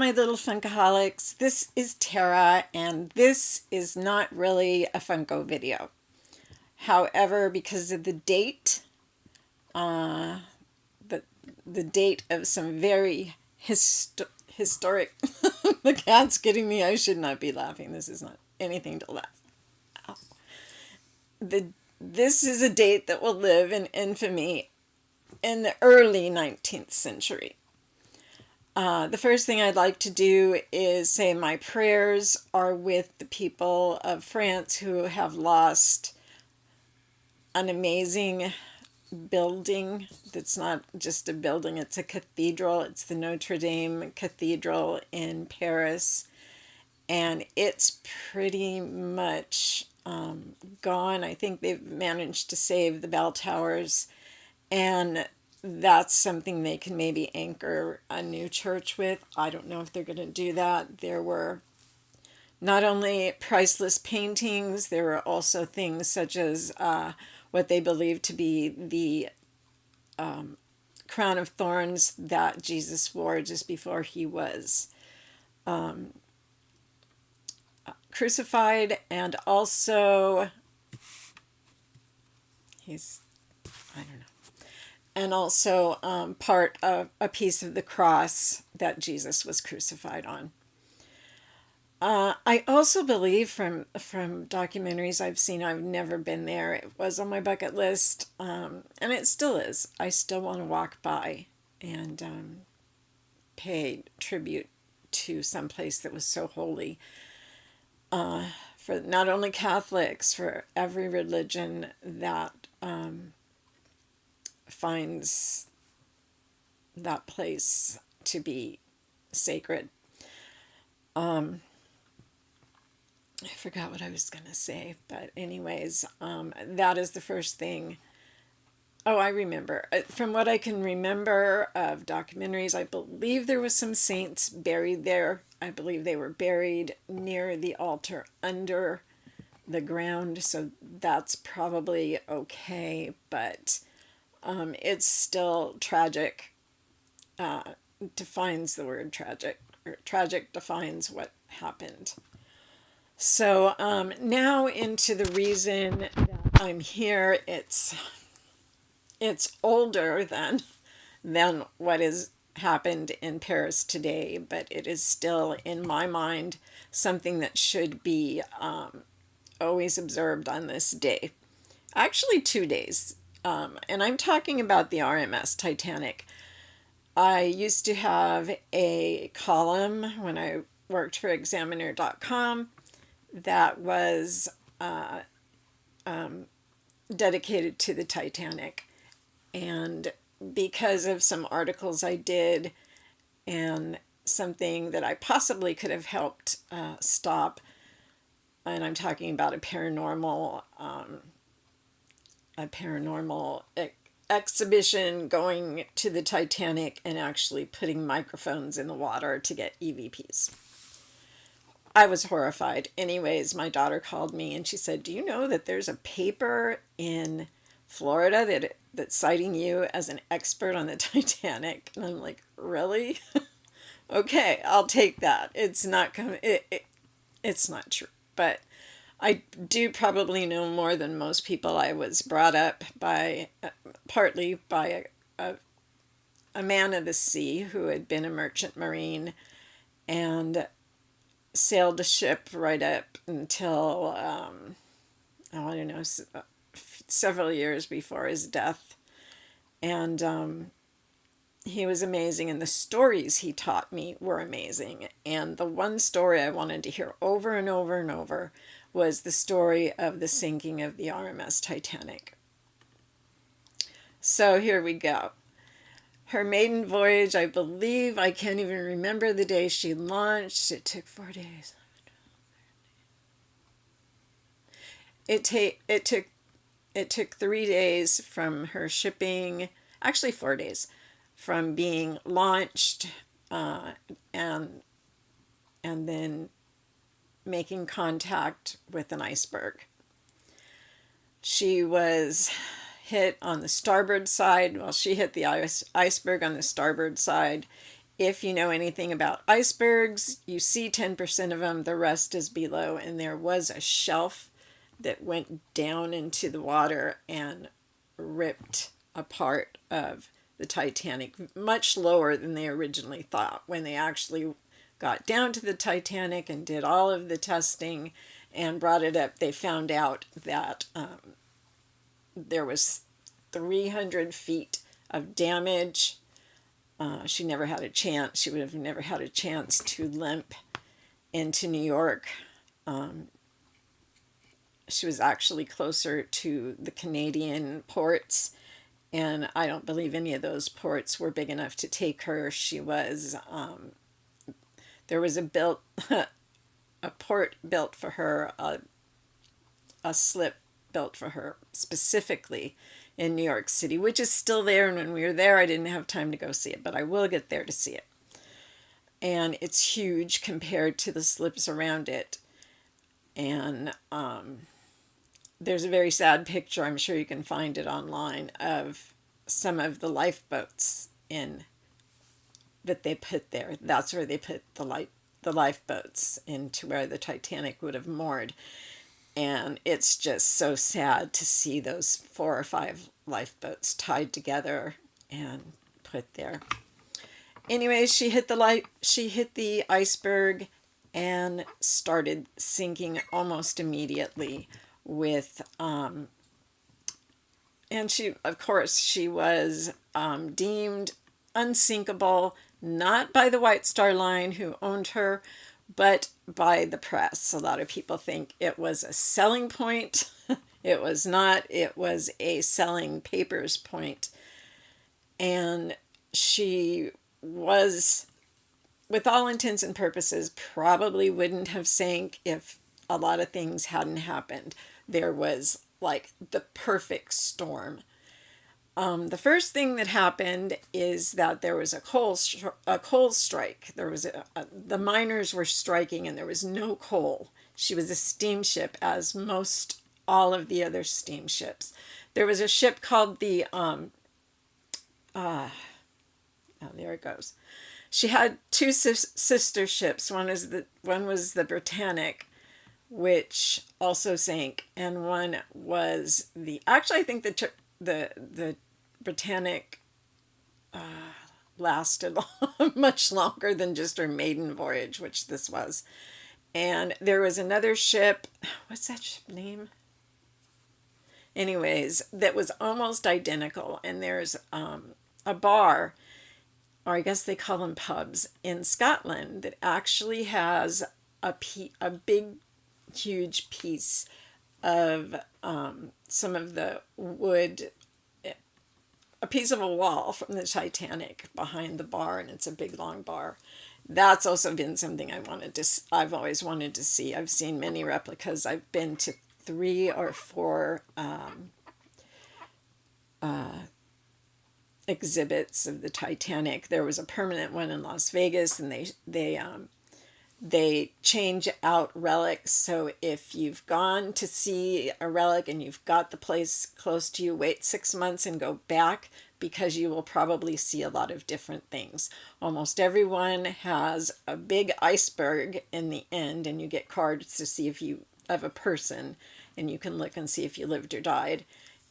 my little Funkaholics. This is Tara, and this is not really a Funko video. However, because of the date, uh, the, the date of some very historic, the cat's getting me, I should not be laughing. This is not anything to laugh. Ow. This is a date that will live in infamy in the early 19th century. The first thing I'd like to do is say my prayers are with the people of France who have lost an amazing building that's not just a building, it's a cathedral. It's the Notre Dame Cathedral in Paris, and it's pretty much gone. I think they've managed to save the bell towers, and that's something they can maybe anchor a new church with. I don't know if they're going to do that. There were not only priceless paintings, there were also things such as what they believe to be the crown of thorns that Jesus wore just before he was crucified, and also I don't know. And also part of a piece of the cross that Jesus was crucified on. I also believe from documentaries I've seen, I've never been there. It was on my bucket list, and it still is. I still want to walk by and pay tribute to some place that was so holy. For not only Catholics, for every religion that finds that place to be sacred. I forgot what I was going to say, but anyways, that is the first thing. Oh, I remember. From what I can remember of documentaries, I believe there was some saints buried there. I believe they were buried near the altar under the ground, so that's probably okay, but it's still tragic. Defines the word tragic, or tragic defines what happened. So now into the reason that I'm here. It's older than what has happened in Paris today, but it is still, in my mind, something that should be always observed on this day. Actually, 2 days. And I'm talking about the RMS Titanic. I used to have a column when I worked for Examiner.com that was dedicated to the Titanic. And because of some articles I did and something that I possibly could have helped stop, and I'm talking about a paranormal exhibition going to the Titanic and actually putting microphones in the water to get EVPs. I was horrified. Anyways, my daughter called me and she said, "Do you know that there's a paper in Florida that's citing you as an expert on the Titanic?" And I'm like, "Really?" Okay, I'll take that. It's not it's not true, but I do probably know more than most people. I was brought up by partly by a man of the sea who had been a merchant marine and sailed a ship right up until I don't know, several years before his death, and he was amazing, and the stories he taught me were amazing. And the one story I wanted to hear over and over and over was the story of the sinking of the RMS Titanic. So here we go. Her maiden voyage, I believe, I can't even remember the day she launched. It took 4 days. It took 3 days from her shipping, actually 4 days, from being launched and then making contact with an iceberg. She was hit on the starboard side. Well, she hit the iceberg on the starboard side, If you know anything about icebergs, you see 10% of them, the rest is below. And there was a shelf that went down into the water and ripped a part of the Titanic, much lower than they originally thought. When they actually got down to the Titanic and did all of the testing and brought it up, they found out that there was 300 feet of damage. She never had a chance. She would have never had a chance to limp into New York. She was actually closer to the Canadian ports, and I don't believe any of those ports were big enough to take her. She was, there was a port built for her, a slip built for her specifically in New York City, which is still there. And when we were there, I didn't have time to go see it, but I will get there to see it. And it's huge compared to the slips around it. And there's a very sad picture, I'm sure you can find it online, of some of the lifeboats that they put there. That's where they put the lifeboats, into where the Titanic would have moored. And it's just so sad to see those 4 or 5 lifeboats tied together and put there. Anyways, she hit the iceberg and started sinking almost immediately with and she was deemed unsinkable, not by the White Star Line, who owned her, but by the press. A lot of people think it was a selling point. It was not. It was a selling papers point. And she was, with all intents and purposes, probably wouldn't have sank if a lot of things hadn't happened. There was like the perfect storm. The first thing that happened is that there was a coal strike. There was the miners were striking, and there was no coal. She was a steamship, as most all of the other steamships. There was a ship called the oh, there it goes. She had 2 sister ships. One was the Britannic, which also sank, and one was I think the Britannic lasted much longer than just her maiden voyage, which this was. And there was another ship, what's that ship name? Anyways, that was almost identical. And there's a bar, or I guess they call them pubs, in Scotland that actually has a big, huge piece of some of the wood, a piece of a wall from the Titanic behind the bar, and it's a big long bar. That's also been something I've always wanted to see. I've seen many replicas. I've been to 3 or 4 exhibits of the Titanic. There was a permanent one in Las Vegas, and they change out relics. So if you've gone to see a relic and you've got the place close to you, wait 6 months and go back, because you will probably see a lot of different things. Almost everyone has a big iceberg in the end, and you get cards to see if you have a person, and you can look and see if you lived or died.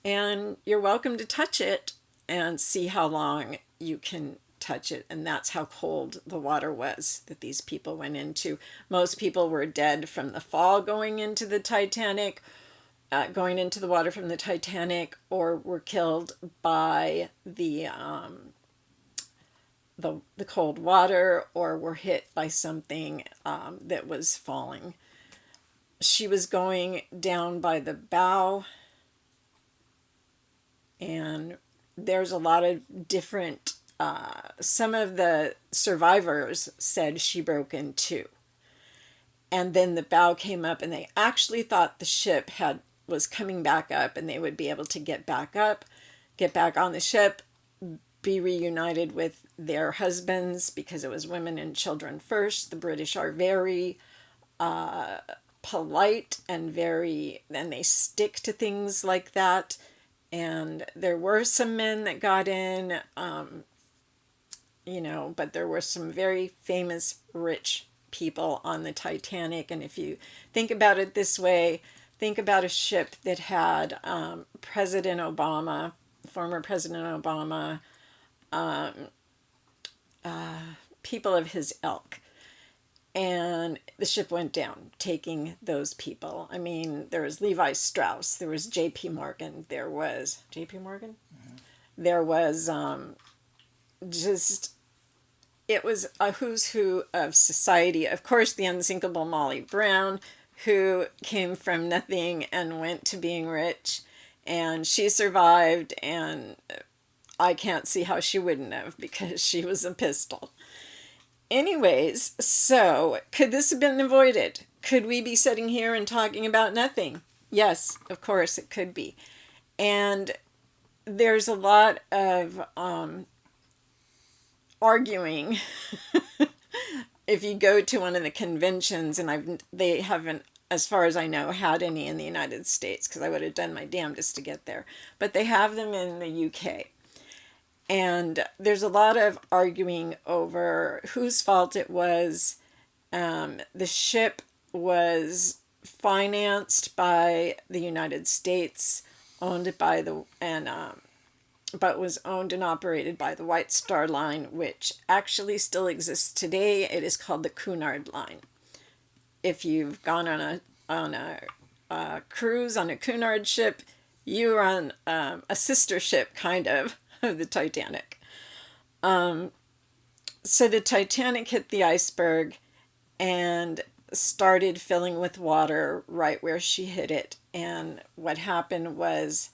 And you're welcome to touch it and see how long you can touch it. And that's how cold the water was that these people went into. Most people were dead from the fall going into the Titanic, going into the water from the Titanic, or were killed by the cold water, or were hit by something that was falling. She was going down by the bow, and there's a lot of different, some of the survivors said she broke in 2. And then the bow came up, and they actually thought the ship was coming back up, and they would be able to get back on the ship, be reunited with their husbands, because it was women and children first. The British are very polite and they stick to things like that. And there were some men that got in. but there were some very famous rich people on the Titanic. And if you think about it this way, think about a ship that had President Obama, former President Obama, people of his ilk. And the ship went down, taking those people. I mean, there was Levi Strauss, there was J.P. Morgan, there was J.P. Morgan? Mm-hmm. There was it was a who's who of society. Of course, the unsinkable Molly Brown, who came from nothing and went to being rich. And she survived, and I can't see how she wouldn't have, because she was a pistol. Anyways, so could this have been avoided? Could we be sitting here and talking about nothing? Yes, of course it could be. And there's a lot of arguing. If you go to one of the conventions, and they haven't, as far as I know, had any in the United States, because I would have done my damnedest to get there. But they have them in the UK. And there's a lot of arguing over whose fault it was. The ship was financed by the United States, but was owned and operated by the White Star Line, which actually still exists today. It is called the Cunard Line. If you've gone on a cruise on a Cunard ship, you were on a sister ship, kind of the Titanic. So the Titanic hit the iceberg and started filling with water right where she hit it. And what happened was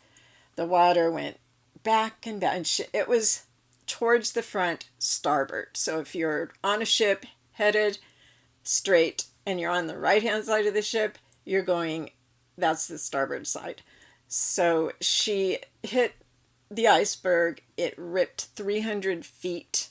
the water went back and back. And it was towards the front, starboard. So if you're on a ship headed straight and you're on the right-hand side of the ship, that's the starboard side. So she hit the iceberg. It ripped 300 feet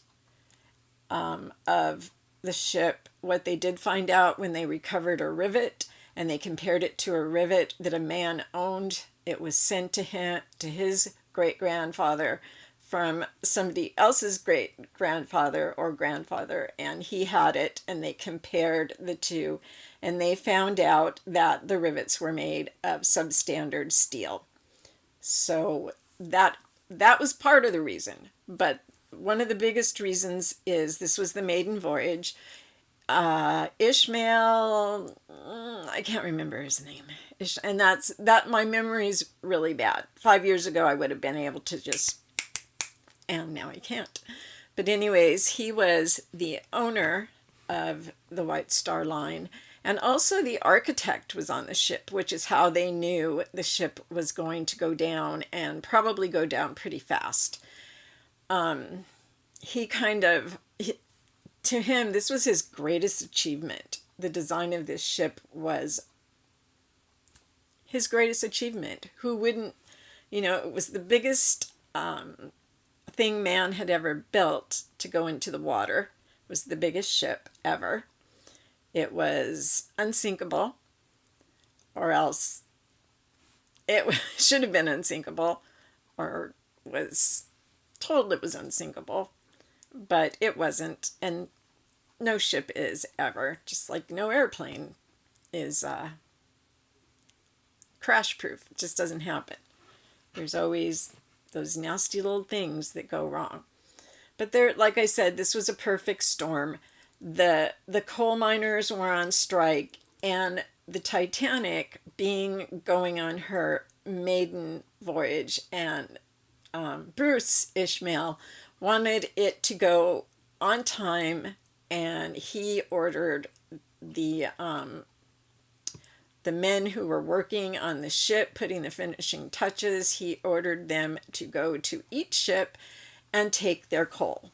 of the ship. What they did find out when they recovered a rivet and they compared it to a rivet that a man owned, it was sent to his great-grandfather from somebody else's great-grandfather or grandfather, and he had it, and they compared the two, and they found out that the rivets were made of substandard steel. So that was part of the reason, but one of the biggest reasons is this was the maiden voyage. Ishmael, I can't remember his name, and that my memory's really bad. 5 years ago I would have been able to and now I can't. But anyways, he was the owner of the White Star Line, and also the architect was on the ship, which is how they knew the ship was going to go down, and probably go down pretty fast. To him, this was his greatest achievement. The design of this ship was his greatest achievement. Who wouldn't, it was the biggest thing man had ever built to go into the water. It was the biggest ship ever. It was unsinkable, or else it should have been unsinkable, or was told it was unsinkable, but it wasn't. And no ship is ever, just like no airplane is crash proof. It just doesn't happen. There's always those nasty little things that go wrong. But like I said, this was a perfect storm. The coal miners were on strike, and the Titanic going on her maiden voyage, and Bruce Ishmael wanted it to go on time, and he ordered the men who were working on the ship, putting the finishing touches, he ordered them to go to each ship and take their coal.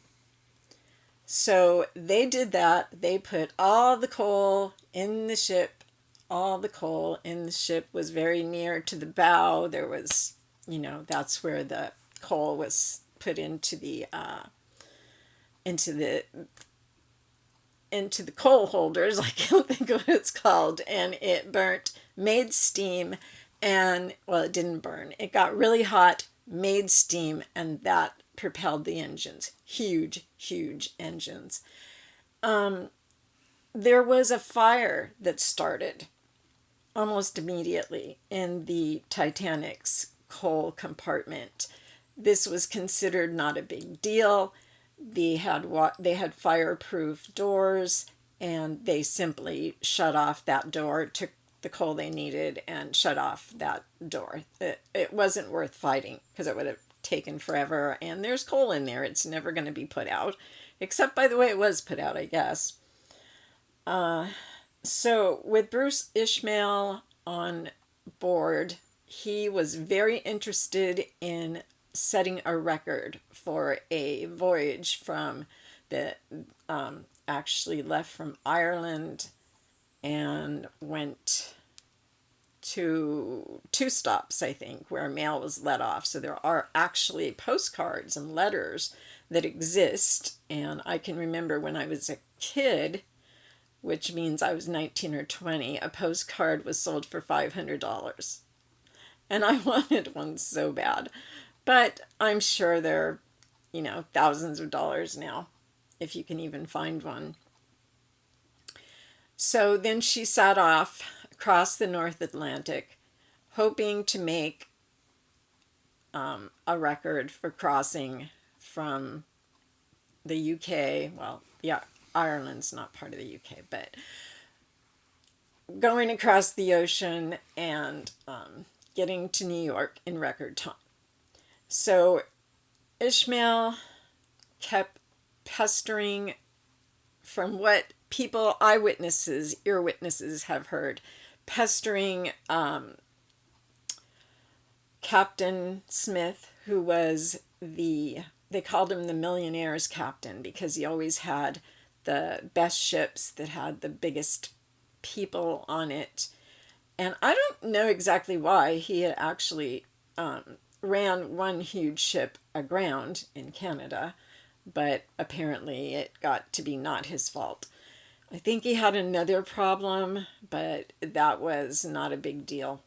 So they did that. They put all the coal in the ship. All the coal in the ship was very near to the bow. There was, that's where the coal was put into the coal holders. I can't think of what it's called. And it burnt, made steam, and, well, it didn't burn. It got really hot, made steam, and that propelled the engines. Huge, huge engines. There was a fire that started almost immediately in the Titanic's coal compartment. This was considered not a big deal. They had fireproof doors, and they simply shut off that door, took the coal they needed, and shut off that door. It wasn't worth fighting because it would have taken forever, and there's coal in there. It's never going to be put out, except by the way it was put out, I guess. So with Bruce Ismay on board, he was very interested in setting a record for a voyage from actually left from Ireland and went to 2 stops, I think, where mail was let off. So there are actually postcards and letters that exist. And I can remember when I was a kid, which means I was 19 or 20, a postcard was sold for $500. And I wanted one so bad. But I'm sure they're, thousands of dollars now, if you can even find one. So then she set off across the North Atlantic, hoping to make a record for crossing from the UK. Well, yeah, Ireland's not part of the UK, but going across the ocean and getting to New York in record time. So Ismay kept pestering, from what people, eyewitnesses, ear witnesses have heard, pestering Captain Smith, who was they called him the millionaire's captain because he always had the best ships that had the biggest people on it. And I don't know exactly why. He had actually ran one huge ship aground in Canada, but apparently it got to be not his fault. I think he had another problem, but that was not a big deal.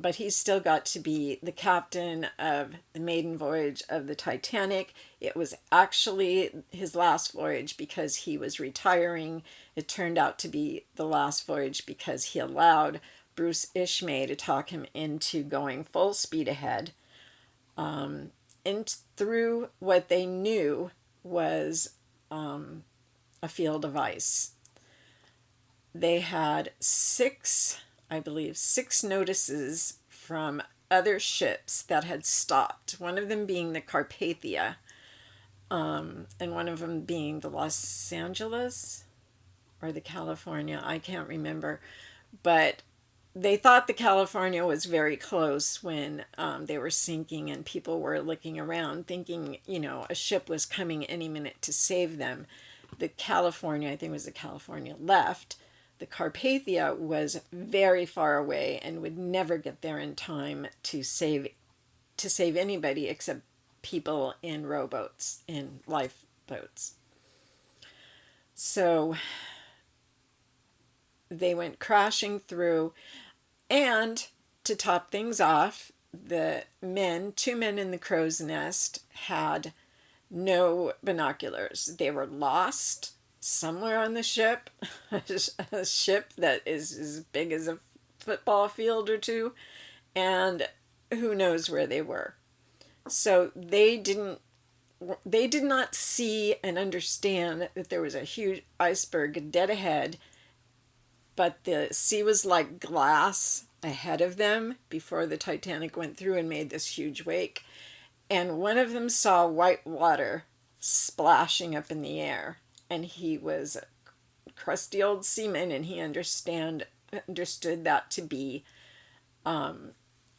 But he still got to be the captain of the maiden voyage of the Titanic. It was actually his last voyage because he was retiring. It turned out to be the last voyage because he allowed Bruce Ismay to talk him into going full speed ahead and through what they knew was a field of ice. They had 6 notices from other ships that had stopped, one of them being the Carpathia, and one of them being the Los Angeles or the California, I can't remember, but they thought the California was very close when they were sinking, and people were looking around thinking, a ship was coming any minute to save them. The California, I think it was the California, left. The Carpathia was very far away and would never get there in time to save anybody except people in rowboats, in lifeboats. So they went crashing through, and to top things off, the 2 men in the crow's nest had no binoculars. They were lost somewhere on the ship, a ship that is as big as a football field or 2, and who knows where they were. So they did not see and understand that there was a huge iceberg dead ahead, but the sea was like glass ahead of them before the Titanic went through and made this huge wake. And one of them saw white water splashing up in the air. And he was a crusty old seaman, and he understood that to be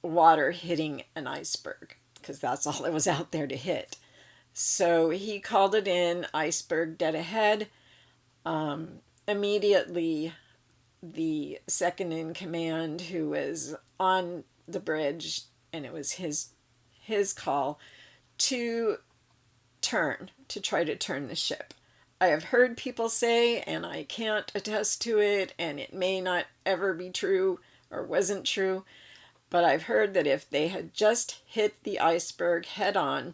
water hitting an iceberg, because that's all that was out there to hit. So he called it in, iceberg dead ahead. Immediately, the second in command, who was on the bridge, and it was his call to try to turn the ship. I have heard people say, and I can't attest to it, and it may not ever be true or wasn't true, but I've heard that if they had just hit the iceberg head on,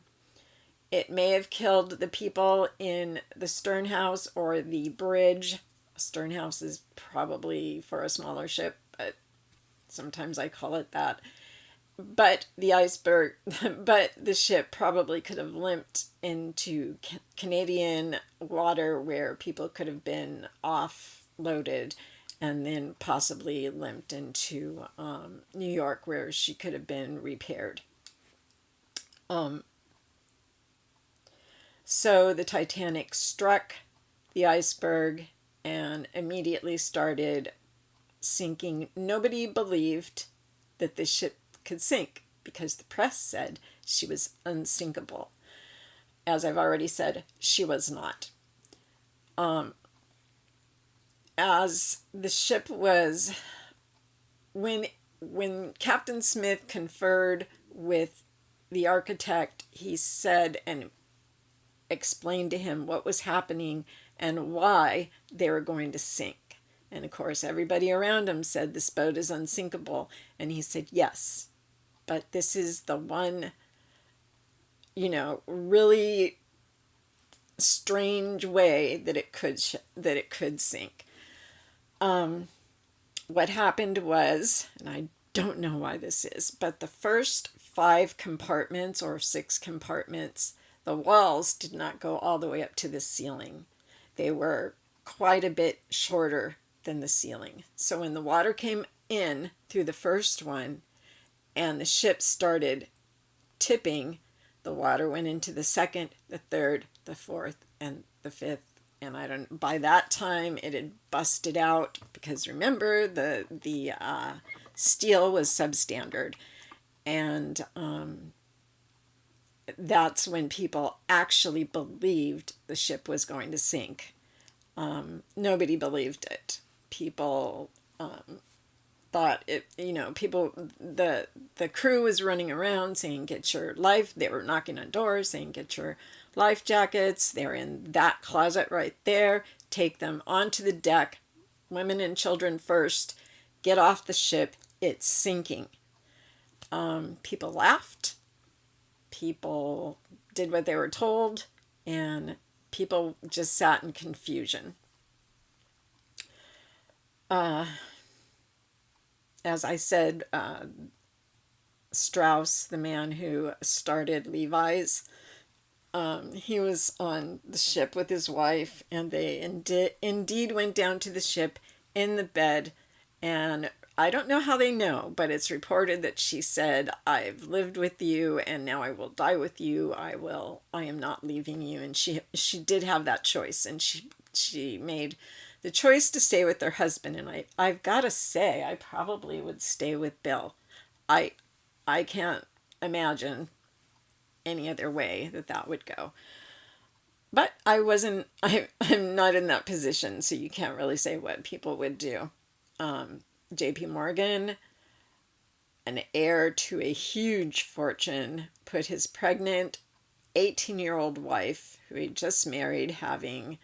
It may have killed the people in the sternhouse or the bridge. Sternhouse is probably for a smaller ship, but sometimes I call it that. But the iceberg, but the ship probably could have limped into Canadian water where people could have been offloaded, and then possibly limped into New York where she could have been repaired. So the Titanic struck the iceberg and immediately started sinking. Nobody believed that the ship could sink because the press said she was unsinkable. As I've already said, she was not. As the ship was, when Captain Smith conferred with the architect, he said and explained to him what was happening and why they were going to sink. And of course, everybody around him said this boat is unsinkable. And he said, yes, but this is the one, really strange way that it could sink. What happened was, and I don't know why this is, but the first 5 compartments or 6 compartments, the walls did not go all the way up to the ceiling. They were quite a bit shorter than the ceiling. So when the water came in through the first one and the ship started tipping, the water went into the second, the third, the fourth, and the fifth. And by that time it had busted out, because remember the steel was substandard. And that's when people actually believed the ship was going to sink. Nobody believed it. People thought it, the crew was running around saying, get your life. They were knocking on doors saying, get your life jackets. They're in that closet right there. Take them onto the deck. Women and children first. Get off the ship. It's sinking. People laughed. People did what they were told, and people just sat in confusion. As I said, Strauss, the man who started Levi's, he was on the ship with his wife, and they indeed went down to the ship in the bed. And I don't know how they know, but it's reported that she said, I've lived with you and now I will die with you. I am not leaving you. And she did have that choice, and she made the choice to stay with her husband. And I've got to say, I probably would stay with Bill. I can't imagine any other way that would go. But I'm not in that position, so you can't really say what people would do. J.P. Morgan, an heir to a huge fortune, put his pregnant 18-year-old wife, who he just married, having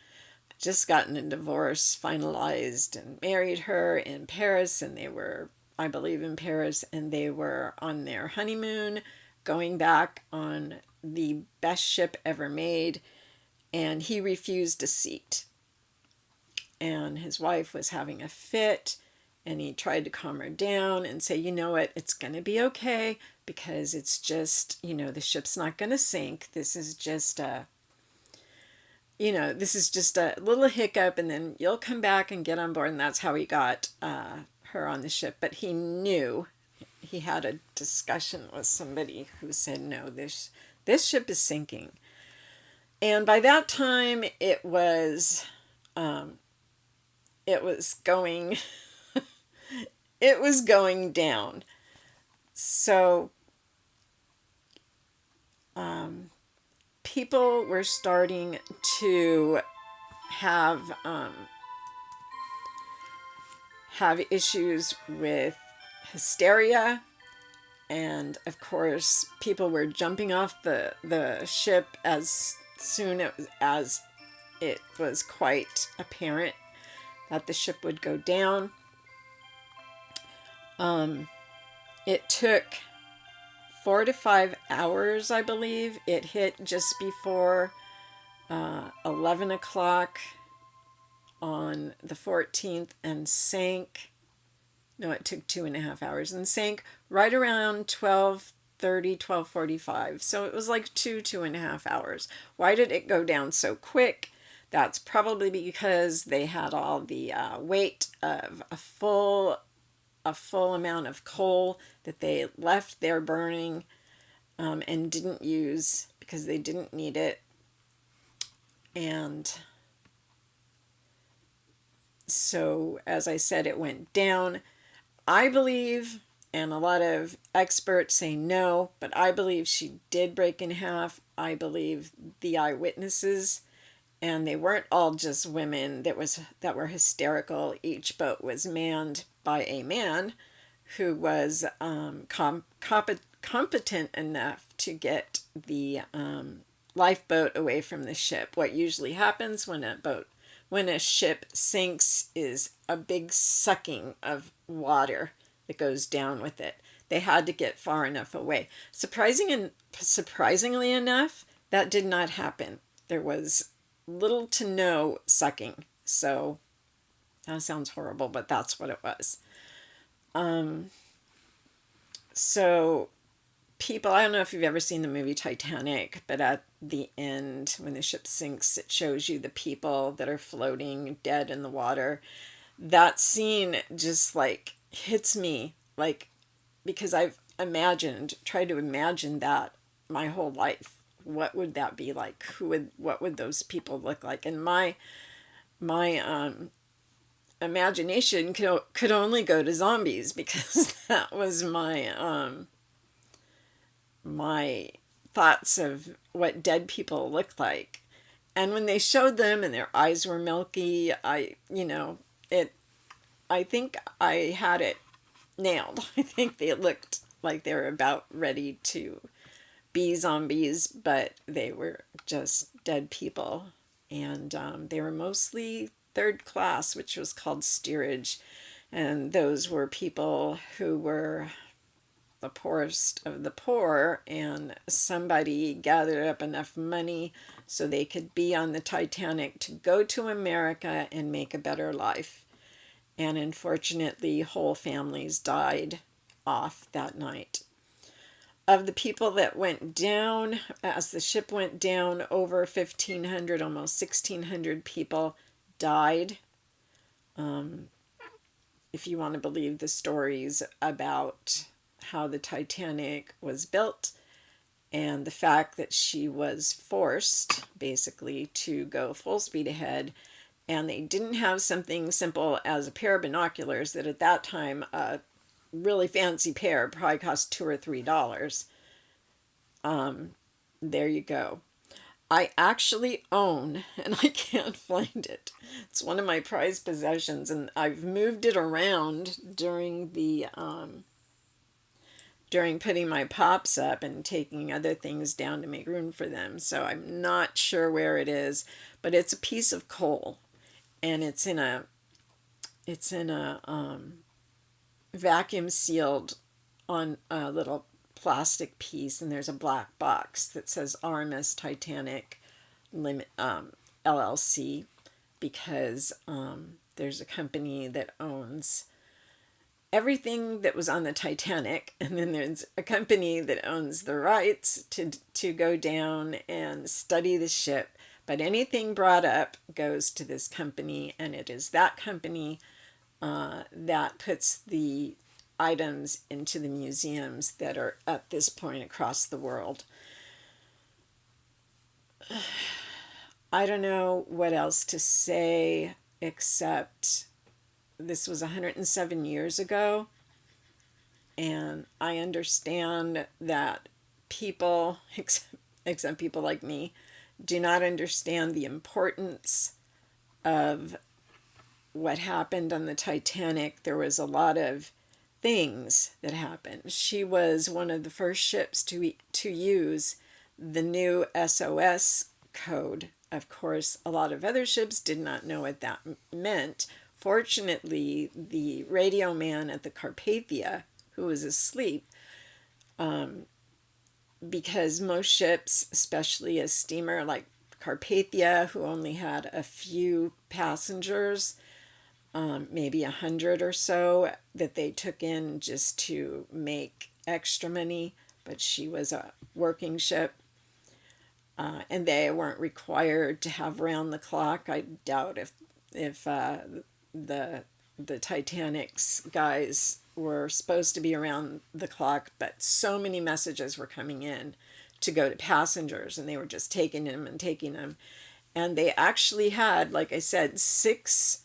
just gotten a divorce finalized, and married her in Paris. And they were, I believe, in Paris, and they were on their honeymoon, going back on the best ship ever made, and he refused a seat. And his wife was having a fit, and he tried to calm her down and say, you know what, it's going to be okay, because it's just, the ship's not going to sink. This is just a little hiccup, and then you'll come back and get on board. And that's how he got her on the ship. But he knew, he had a discussion with somebody who said, no, this ship is sinking. And by that time it was going it was going down. So people were starting to have issues with hysteria, and of course people were jumping off the ship as soon as it was quite apparent that the ship would go down. It took 4 to 5 hours, I believe. It hit just before 11 o'clock on the 14th and sank. No, it took 2.5 hours and sank right around 12:30, 12:45. So it was like 2.5 hours. Why did it go down so quick? That's probably because they had all the weight of a full amount of coal that they left there burning and didn't use because they didn't need it. And so, as I said, it went down. I believe, and a lot of experts say no, but I believe she did break in half. I believe the eyewitnesses, and they weren't all just women that were hysterical. Each boat was manned by a man who was competent enough to get the lifeboat away from the ship. What usually happens when a ship sinks is a big sucking of water that goes down with it. They had to get far enough away. Surprisingly enough, that did not happen. There was little to no sucking. So that sounds horrible, but that's what it was. So people, I don't know if you've ever seen the movie Titanic, but at the end, when the ship sinks, it shows you the people that are floating dead in the water. That scene just like hits me, like, because I've tried to imagine that my whole life. What would that be like? What would those people look like? And my imagination could only go to zombies, because that was my thoughts of what dead people look like. And when they showed them and their eyes were milky, I think I had it nailed. I think they looked like they were about ready to be zombies, but they were just dead people. And they were mostly third class, which was called steerage. And those were people who were the poorest of the poor, and somebody gathered up enough money so they could be on the Titanic to go to America and make a better life. And unfortunately, whole families died off that night. Of the people that went down, as the ship went down, over 1,500, almost 1,600 people died. If you want to believe the stories about how the Titanic was built and the fact that she was forced basically to go full speed ahead, and they didn't have something simple as a pair of binoculars that at that time a really fancy pair probably cost $2 or $3. There you go. I actually own, and I can't find it. It's one of my prized possessions, and I've moved it around during putting my pops up and taking other things down to make room for them. So I'm not sure where it is, but it's a piece of coal, and it's in a vacuum sealed on a little plastic piece, and there's a black box that says RMS Titanic LLC, because there's a company that owns everything that was on the Titanic, and then there's a company that owns the rights to go down and study the ship. But anything brought up goes to this company, and it is that company that puts the items into the museums that are at this point across the world. I don't know what else to say except this was 107 years ago, and I understand that people, except people like me, do not understand the importance of what happened on the Titanic. There was a lot of things that happened. She was one of the first ships to use the new SOS code. Of course, a lot of other ships did not know what that meant. Fortunately, the radio man at the Carpathia, who was asleep, because most ships, especially a steamer like Carpathia, who only had a few passengers, maybe 100 or so, that they took in just to make extra money, but she was a working ship, and they weren't required to have round the clock. I doubt if the Titanic's guys were supposed to be around the clock, but so many messages were coming in to go to passengers, and they were just taking them and taking them. And they actually had, like I said, 6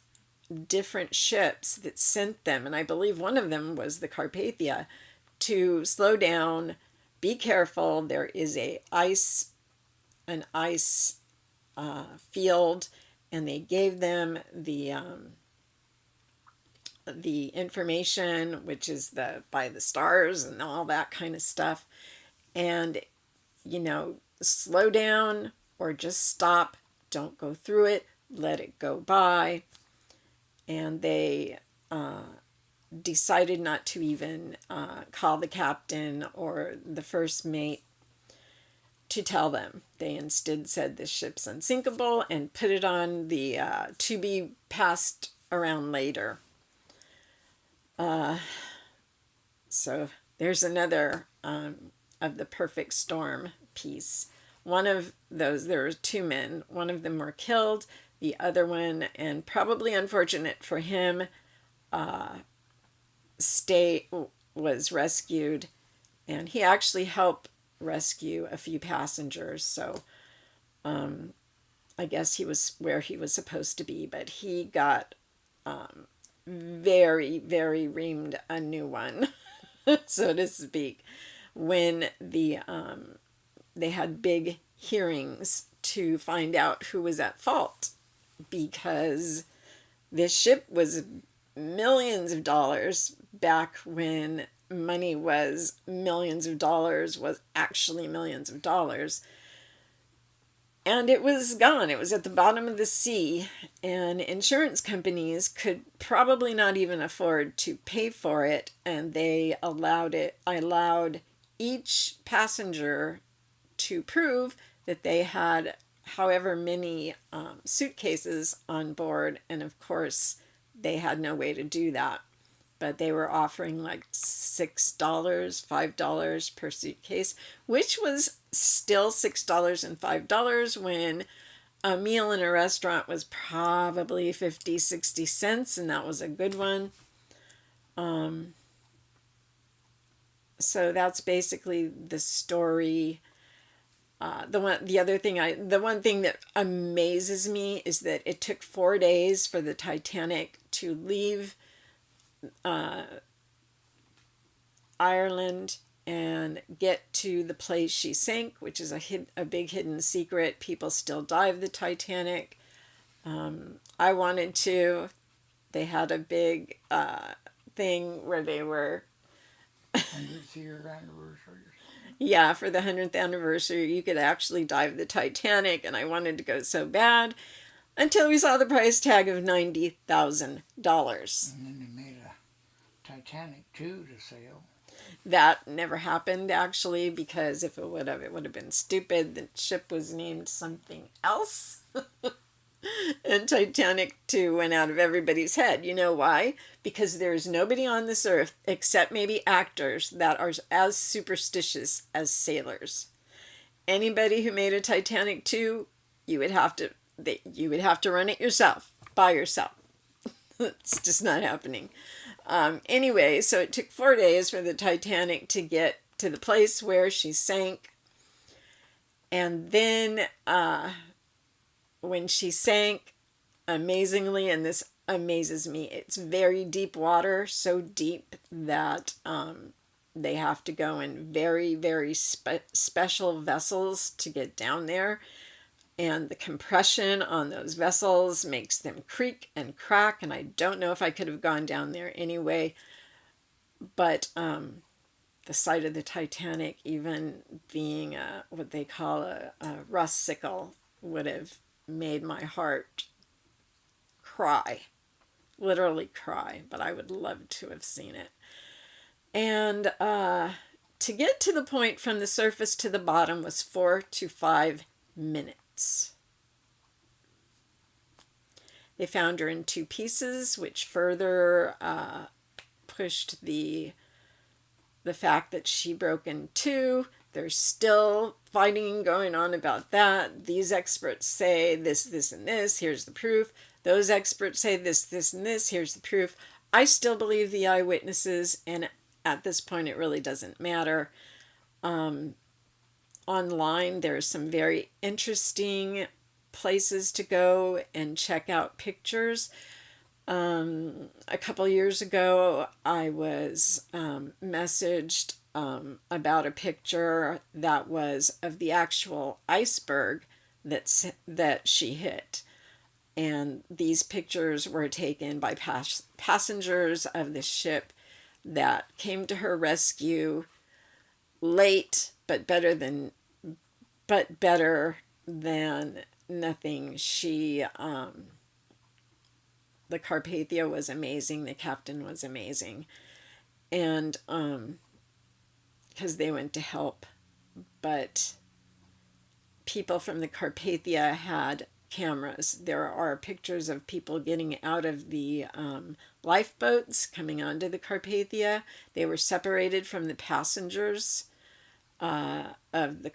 different ships that sent them, and I believe one of them was the Carpathia, to slow down, be careful. There is an ice field, and they gave them the information, which is by the stars and all that kind of stuff. And slow down or just stop. Don't go through it. Let it go by. And they decided not to even call the captain or the first mate to tell them. They instead said this ship's unsinkable and put it on the to be passed around later. So there's another of the perfect storm piece. One of those, there were 2 men. One of them were killed. The other one, and probably unfortunate for him, was rescued, and he actually helped rescue a few passengers. So I guess he was where he was supposed to be, but he got very, very reamed a new one, so to speak, when they had big hearings to find out who was at fault, because this ship was millions of dollars back when money was millions of dollars, was actually millions of dollars. And it was gone. It was at the bottom of the sea, and insurance companies could probably not even afford to pay for it, and they allowed each passenger to prove that they had however many suitcases on board, and of course they had no way to do that. But they were offering like $6, $5 per suitcase, which was still $6 and $5 when a meal in a restaurant was probably 50, 60 cents, and that was a good one. So that's basically the story. The one thing that amazes me is that it took 4 days for the Titanic to leave Ireland and get to the place she sank, which is a big hidden secret. People still dive the Titanic. I wanted to. They had a big thing where they were 100th year anniversary. Yeah, for the 100th anniversary, you could actually dive the Titanic, and I wanted to go so bad until we saw the price tag of $90,000. And then they made a Titanic 2 to sail. That never happened, actually, because if it would have been stupid. The ship was named something else. And Titanic 2 went out of everybody's head. You know why? Because there's nobody on this earth, except maybe actors, that are as superstitious as sailors. Anybody who made a Titanic 2, you would have to run it yourself, by yourself. It's just not happening. Anyway, so it took 4 days for the Titanic to get to the place where she sank. And then when she sank, amazingly, and this amazes me, it's very deep water, so deep that they have to go in very, very special vessels to get down there. And the compression on those vessels makes them creak and crack, and I don't know if I could have gone down there anyway. But the sight of the Titanic, even being what they call a rust sickle, would have made my heart cry, literally cry, but I would love to have seen it. And to get to the point from the surface to the bottom was 4 to 5 minutes. They found her in 2 pieces, which further pushed the fact that she broke in 2. There's still fighting going on about that. These experts say this, this, and this. Here's the proof. Those experts say this, this, and this. Here's the proof. I still believe the eyewitnesses, and at this point it really doesn't matter. Online, there's some very interesting places to go and check out pictures. A couple years ago, I was messaged about a picture that was of the actual iceberg that she hit. And these pictures were taken by passengers of the ship that came to her rescue late, but better than nothing. The Carpathia was amazing. The captain was amazing. And because they went to help. But people from the Carpathia had cameras. There are pictures of people getting out of the lifeboats coming onto the Carpathia. They were separated from the passengers of the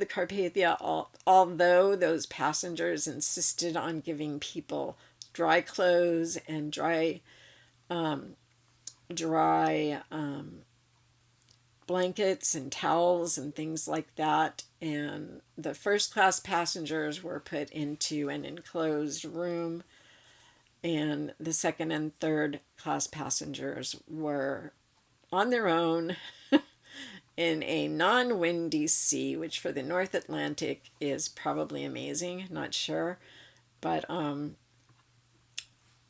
Carpathia, although those passengers insisted on giving people dry clothes and dry blankets and towels and things like that. And the first class passengers were put into an enclosed room, and the second and third class passengers were on their own in a non-windy sea, which for the North Atlantic is probably amazing. Not sure, but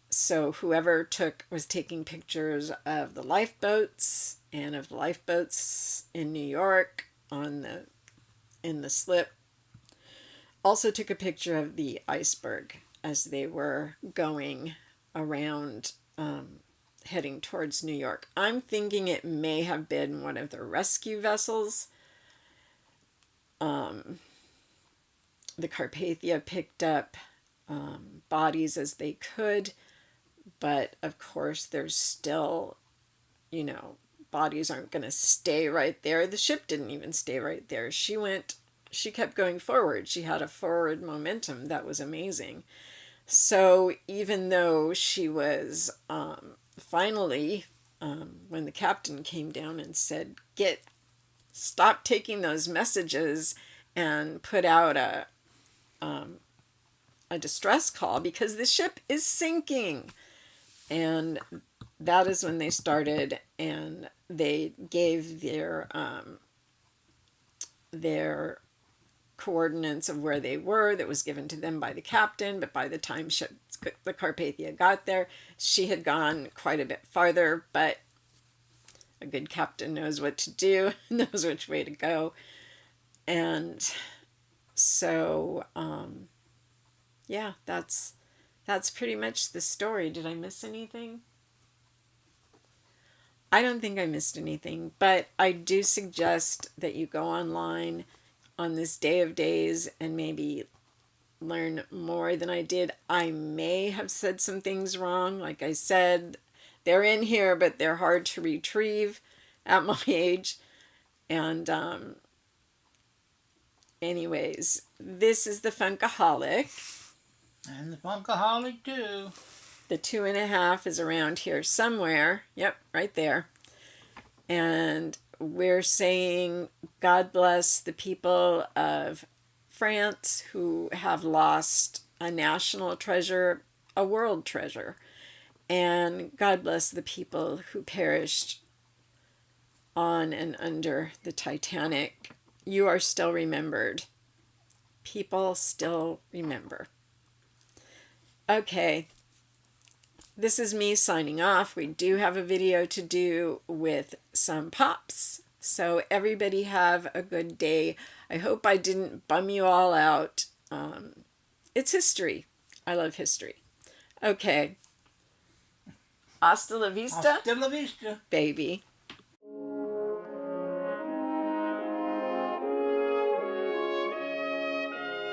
so whoever was taking pictures of the lifeboats and of the lifeboats in New York in the slip also took a picture of the iceberg as they were going around heading towards New York. I'm thinking it may have been one of the rescue vessels. The Carpathia picked up bodies as they could, but of course there's still, bodies aren't going to stay right there. The ship didn't even stay right there. She kept going forward. She had a forward momentum that was amazing. So even though she was finally, when the captain came down and said, stop taking those messages and put out a distress call because the ship is sinking. And that is when they started, and they gave their coordinates of where they were that was given to them by the captain. But by the time the Carpathia got there, she had gone quite a bit farther. But a good captain knows what to do, knows which way to go. And so, yeah, that's pretty much the story. Did I miss anything? I don't think I missed anything, but I do suggest that you go online on this day of days and maybe learn more than I did. I may have said some things wrong. Like I said, they're in here, but they're hard to retrieve at my age. And anyways, this is the Funkaholic. And the Funkaholic too. The 2.5 is around here somewhere. Yep, right there. And we're saying God bless the people of France who have lost a national treasure, a world treasure. And God bless the people who perished on and under the Titanic. You are still remembered. People still remember. Okay. This is me signing off. We do have a video to do with some pops. So everybody have a good day. I hope I didn't bum you all out. It's history. I love history. Okay. Hasta la vista. Hasta la vista. Baby.